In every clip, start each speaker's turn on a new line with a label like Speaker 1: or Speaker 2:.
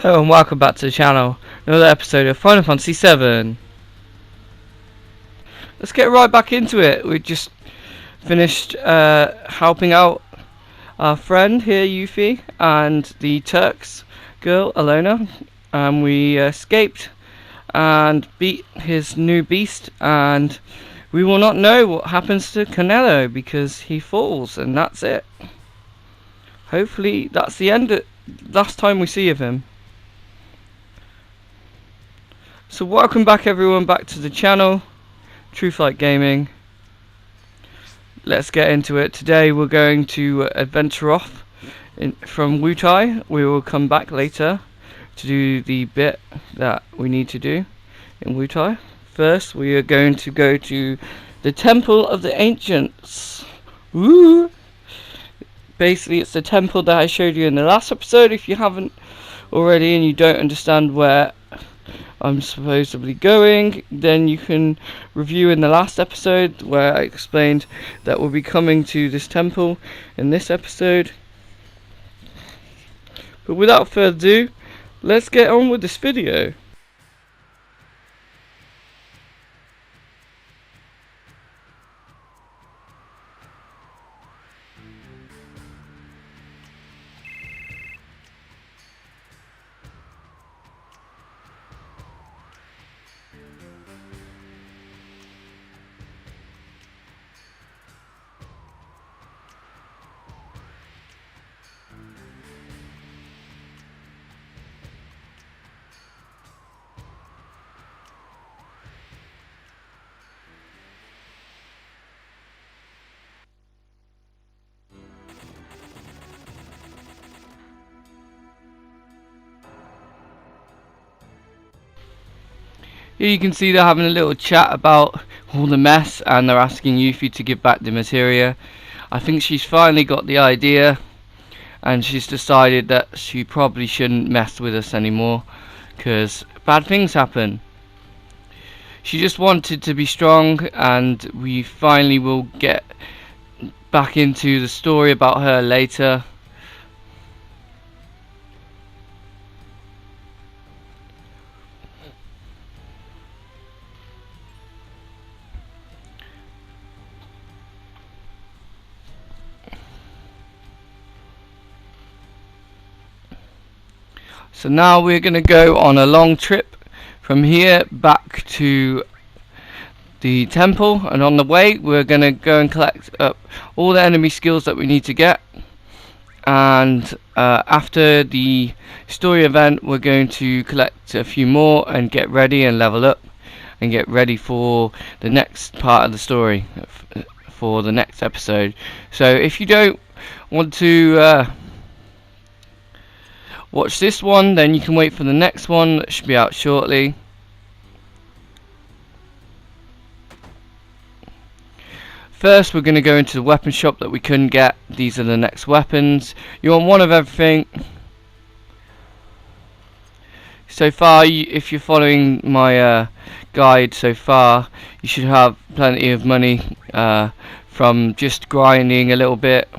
Speaker 1: Hello and welcome back to the channel. Another episode of Final Fantasy VII. Let's get right back into it. We just finished helping out our friend here, Yuffie, and the Turks girl, Alona. We escaped and beat his new beast, and we will not know what happens to Canelo because he falls, and that's it. Hopefully that's the end. Last time we see of him. So welcome back everyone, back to the channel, Truthlight Gaming. Let's get into it. Today we're going to adventure off from Wutai. We will come back later to do the bit that we need to do in Wutai. First we are going to go to the Temple of the Ancients. Woo! Basically it's the temple that I showed you in the last episode. If you haven't already and you don't understand where I'm supposedly going, then you can review in the last episode where I explained that we'll be coming to this temple in this episode. But without further ado, let's get on with this video. Here you can see they're having a little chat about all the mess, and they're asking Yuffie to give back the materia. I think she's finally got the idea, and she's decided that she probably shouldn't mess with us anymore because bad things happen. She just wanted to be strong, and we finally will get back into the story about her later. So now we're going to go on a long trip from here back to the temple, and on the way we're going to go and collect up all the enemy skills that we need to get, and after the story event we're going to collect a few more and get ready and level up and get ready for the next part of the story for the next episode. So if you don't want to watch this one, then you can wait for the next one that should be out shortly. First we're going to go into the weapon shop that we couldn't get. These are the next weapons. You want one of everything. So far, if you're following my guide so far, you should have plenty of money from just grinding a little bit,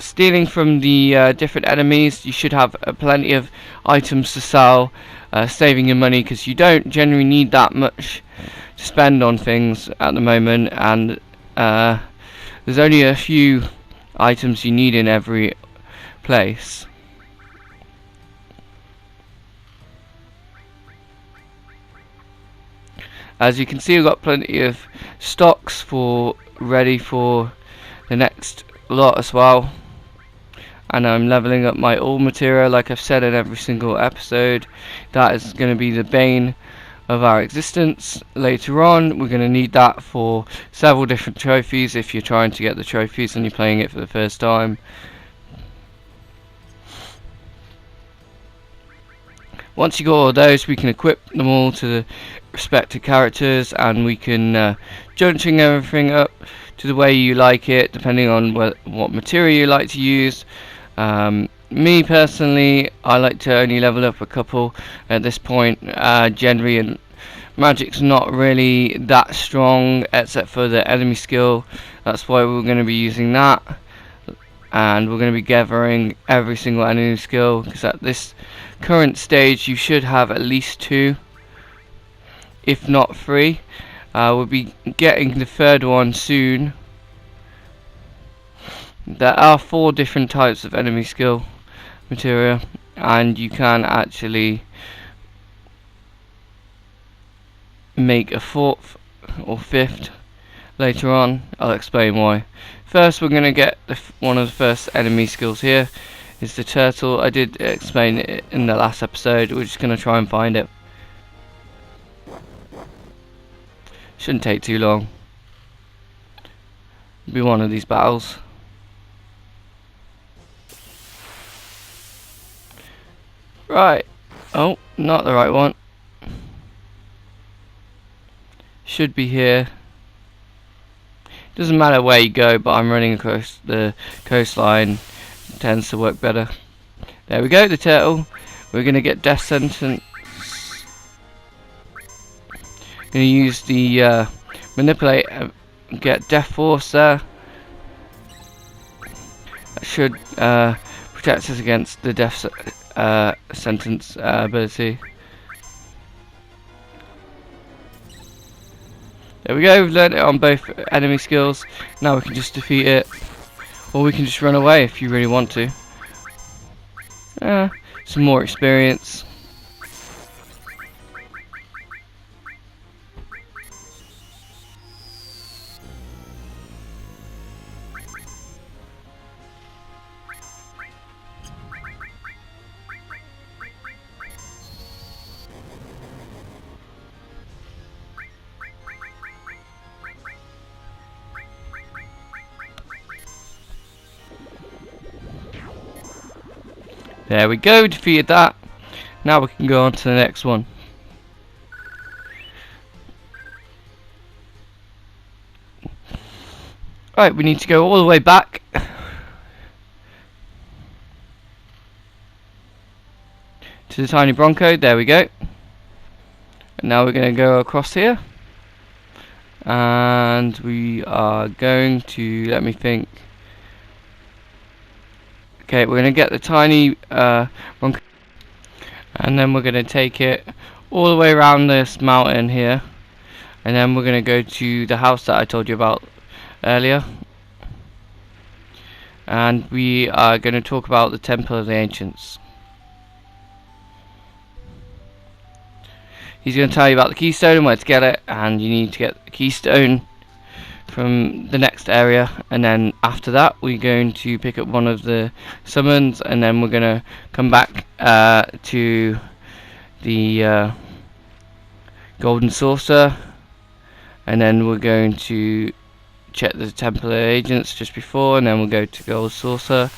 Speaker 1: stealing from the different enemies. You should have plenty of items to sell, saving your money because you don't generally need that much to spend on things at the moment, and there's only a few items you need in every place. As you can see, we've got plenty of stocks ready for the next lot as well. And I'm leveling up my ore material, like I've said in every single episode. That is going to be the bane of our existence. Later on we're going to need that for several different trophies if you're trying to get the trophies and you're playing it for the first time. Once you got all those, we can equip them all to the respective characters, and we can junction everything up to the way you like it, depending on what material you like to use. Me personally, I like to only level up a couple at this point. Generally, and magic's not really that strong except for the enemy skill. That's why we're going to be using that. and we're going to be gathering every single enemy skill, because at this current stage you should have at least 2, if not 3. We'll be getting the 3rd one soon. There are 4 different types of enemy skill materia, and you can actually make a 4th or 5th later on. I'll explain why. First, we're going to get one of the first enemy skills here is the turtle. I did explain it in the last episode. We're just going to try and find it. Shouldn't take too long. Be one of these battles. Right. Oh, not the right one. Should be here. Doesn't matter where you go, but I'm running across the coastline. It tends to work better. There we go, the turtle. We're going to get death sentence. Going to use the manipulate, get death force there. That should protect us against the death sentence ability. There we go, we've learned it on both enemy skills. Now we can just defeat it, or we can just run away if you really want to. Some more experience. There we go, defeated that. Now we can go on to the next one. Right, we need to go all the way back to the tiny Bronco. There we go. And now we're going to go across here. And we are going to, let me think. Okay, we're going to get the tiny Bronco, and then we're going to take it all the way around this mountain here, and then we're going to go to the house that I told you about earlier, and we are going to talk about the Temple of the Ancients. He's going to tell you about the keystone and where to get it, and you need to get the keystone from the next area, and then after that we're going to pick up one of the summons, and then we're going to come back to the golden saucer, and then we're going to check the Temple of Agents just before, and then we'll go to gold saucer,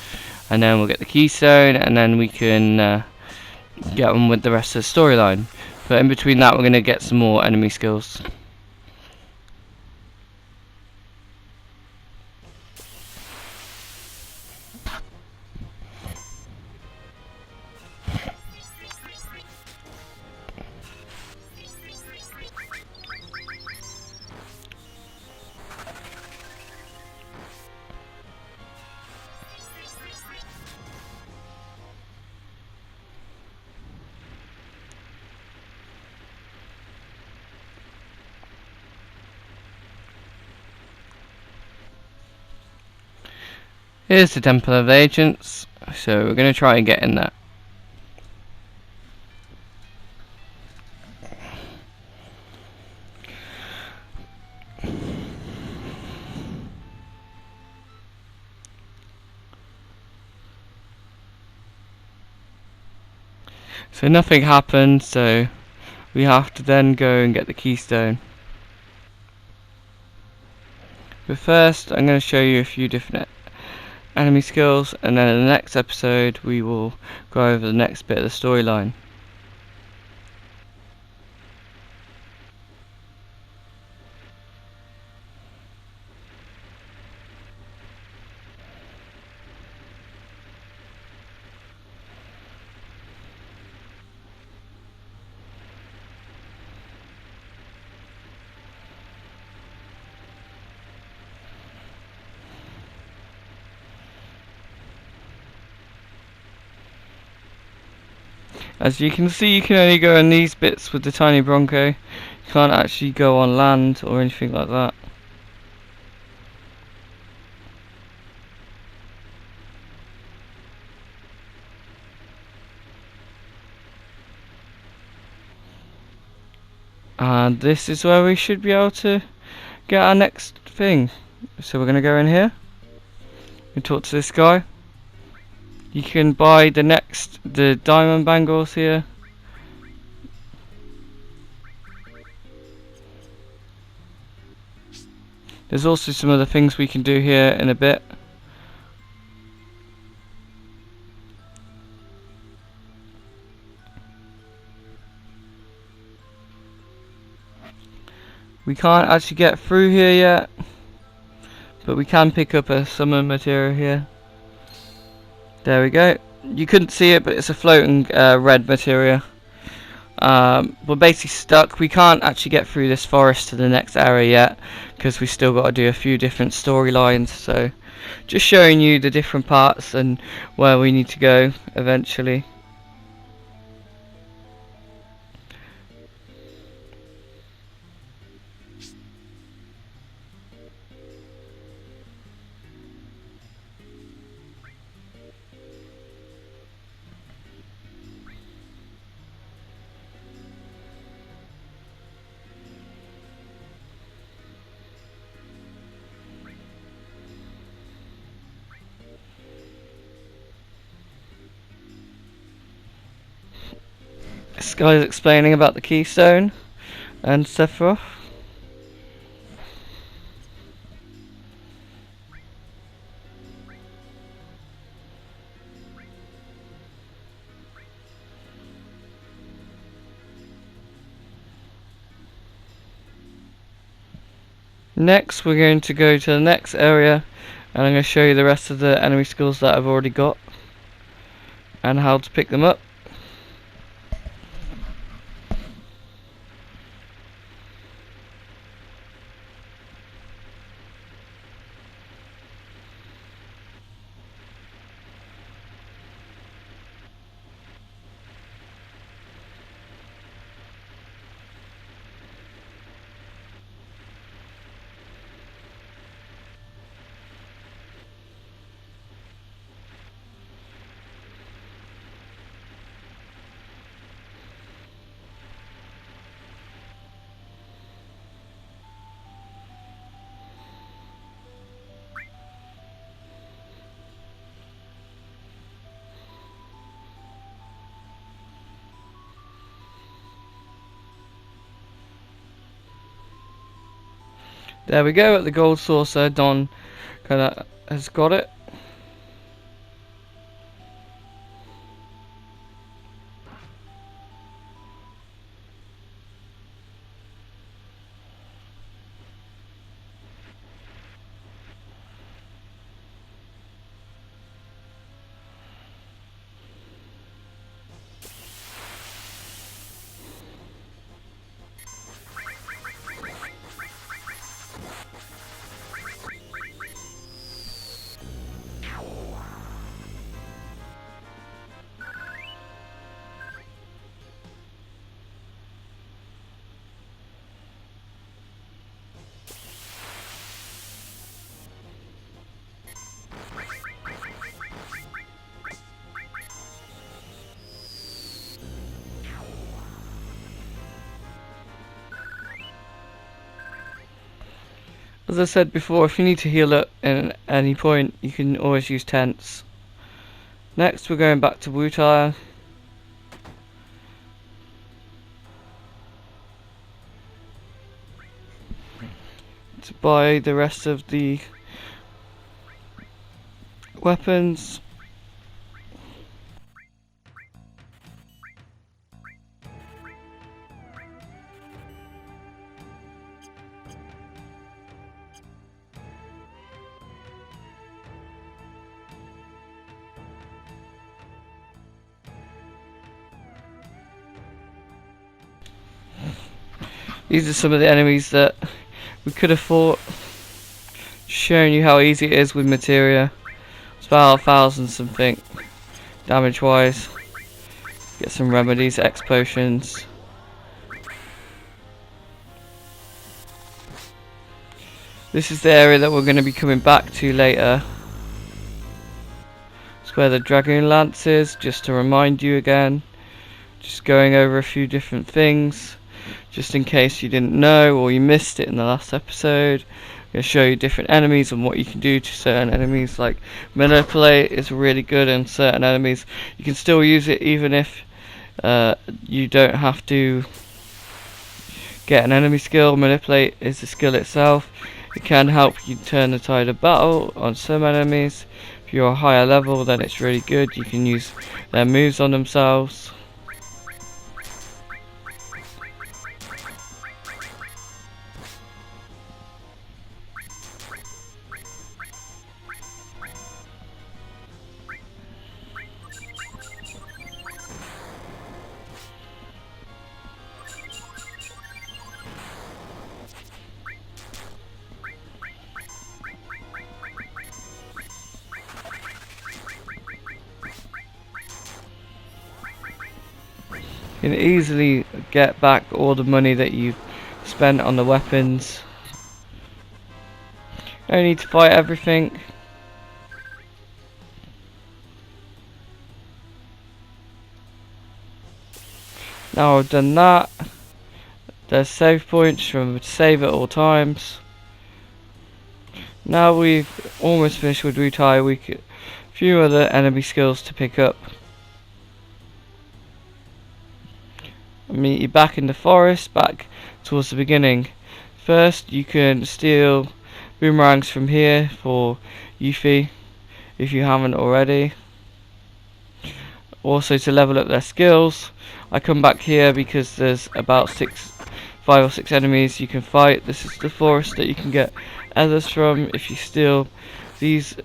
Speaker 1: and then we'll get the keystone, and then we can get on with the rest of the storyline. But in between that we're going to get some more enemy skills. Here's the Temple of Agents, so we're going to try and get in there. So nothing happened, so we have to then go and get the keystone. But first I'm going to show you a few different enemy skills, and then in the next episode we will go over the next bit of the storyline. As you can see, you can only go in these bits with the tiny Bronco. You can't actually go on land or anything like that. And this is where we should be able to get our next thing. So we're gonna go in here and talk to this guy. You can buy the diamond bangles here. There's also some other things we can do here in a bit. We can't actually get through here yet, but we can pick up a summon materia here. There we go. You couldn't see it, but it's a floating red materia. We're basically stuck. We can't actually get through this forest to the next area yet, because we still got to do a few different storylines. So just showing you the different parts and where we need to go eventually. This guy's explaining about the keystone and Sephiroth. Next we're going to go to the next area, and I'm going to show you the rest of the enemy skills that I've already got and how to pick them up. There we go, at the gold saucer, Don kinda has got it. As I said before, if you need to heal up at any point, you can always use tents. Next we're going back to Wutai. To buy the rest of the weapons. These are some of the enemies that we could have fought. Showing you how easy it is with materia. It's about 1,000 something damage wise. Get some remedies, X potions. This is the area that we're going to be coming back to later. It's where the Dragoon Lance is, just to remind you again. Just going over a few different things, just in case you didn't know or you missed it in the last episode. I'm going to show you different enemies and what you can do to certain enemies. Like manipulate is really good in certain enemies. You can still use it even if you don't have to get an enemy skill. Manipulate is the skill itself. It can help you turn the tide of battle on some enemies. If you're a higher level, then it's really good. You can use their moves on themselves. You can easily get back all the money that you've spent on the weapons. No need to fight everything. Now I've done that, there's save points from save at all times. Now we've almost finished with Wutai, a few other enemy skills to pick up. I'll meet you back in the forest, back towards the beginning. First you can steal boomerangs from here for Yuffie if you haven't already. Also to level up their skills, I come back here because there's about 5 or 6 enemies you can fight. This is the forest that you can get others from if you steal these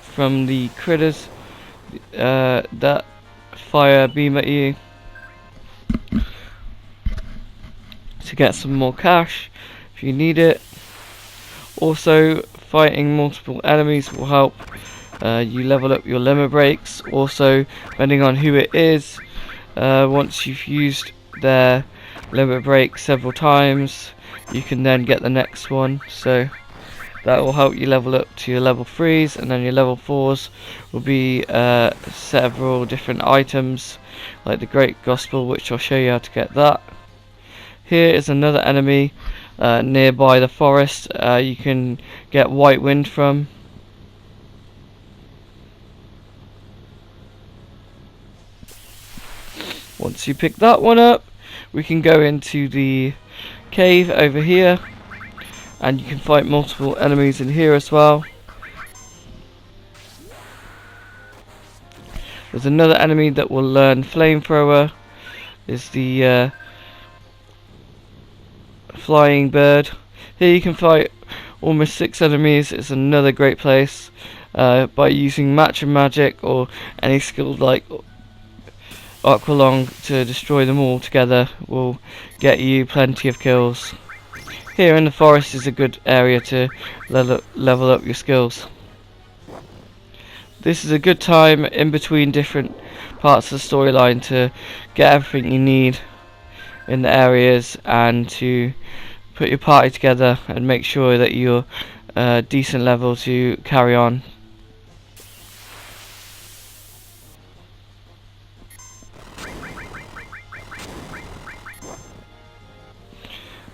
Speaker 1: from the critters that fire beam at you to get some more cash if you need it. Also fighting multiple enemies will help you level up your limit breaks. Also depending on who it is, once you've used their limit break several times you can then get the next one, so that will help you level up to your level 3s, and then your level 4s will be several different items like the Great Gospel, which I'll show you how to get that. Here is another enemy nearby the forest you can get White Wind from. Once you pick that one up, we can go into the cave over here, and you can fight multiple enemies in here as well. There's another enemy that will learn Flamethrower, is the flying bird. Here you can fight almost 6 enemies. It's another great place by using match and magic or any skill like Aqualong to destroy them all together will get you plenty of kills. Here in the forest is a good area to level up your skills. This is a good time in between different parts of the storyline to get everything you need in the areas and to put your party together and make sure that you're decent level to carry on.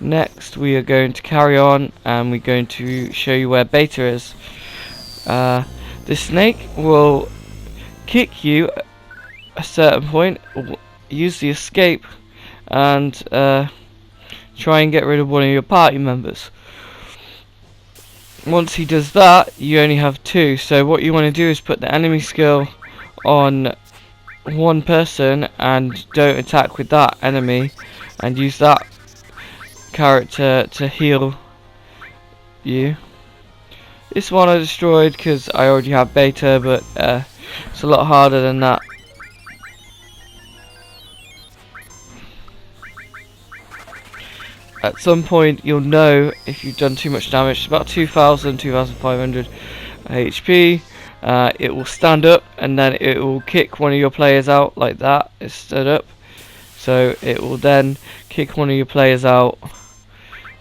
Speaker 1: Next we are going to carry on and we're going to show you where Beta is. This snake will kick you at a certain point, use the escape and try and get rid of one of your party members. Once he does that, you only have 2, so what you want to do is put the enemy skill on one person and don't attack with that enemy, and use that character to heal you. This one I destroyed because I already have Beta, but it's a lot harder than that. At some point you'll know if you've done too much damage. It's about 2,000, 2,500 HP, it will stand up and then it will kick one of your players out like that. It's stood up, so it will then kick one of your players out.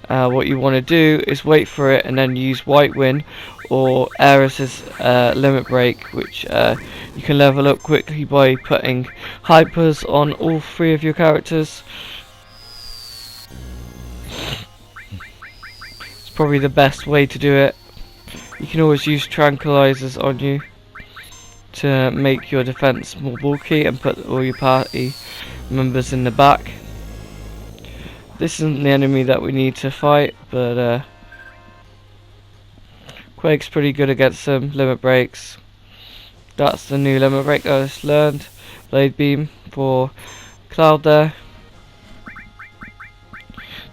Speaker 1: What you want to do is wait for it and then use White Win or Aeris's limit break, which you can level up quickly by putting hypers on all three of your characters. It's probably the best way to do it. You can always use tranquilizers on you to make your defense more bulky and put all your party members in the back. This isn't the enemy that we need to fight, but Quake's pretty good against them. Limit breaks. That's the new limit break I just learned. Blade beam for Cloud there.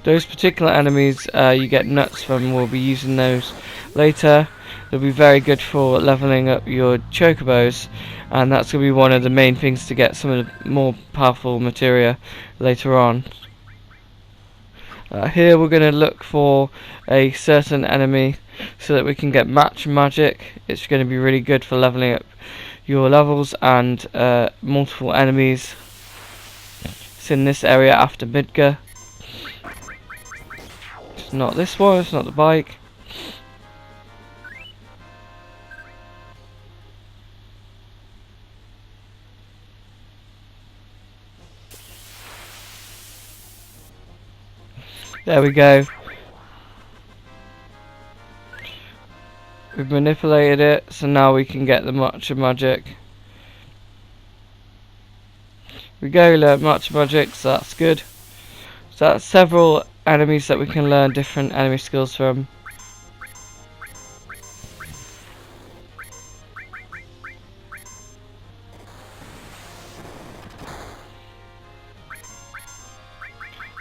Speaker 1: Those particular enemies you get nuts from, we'll be using those later. They'll be very good for leveling up your chocobos, and that's going to be one of the main things to get some of the more powerful materia later on. Here we're going to look for a certain enemy so that we can get match magic. It's going to be really good for leveling up your levels and multiple enemies. It's in this area after Midgar. It's not this one, it's not the bike. There we go. We've manipulated it, so now we can get the matcha magic. We go, learn matcha magic, so that's good. So that's several enemies that we can learn different enemy skills from.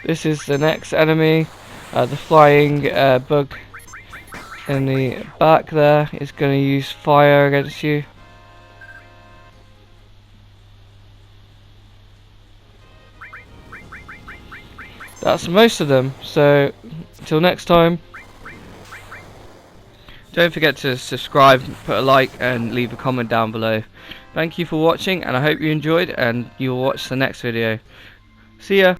Speaker 1: This is the next enemy. The flying bug in the back there is going to use fire against you. That's most of them, so until next time. Don't forget to subscribe, put a like and leave a comment down below. Thank you for watching, and I hope you enjoyed, and you'll watch the next video. See ya!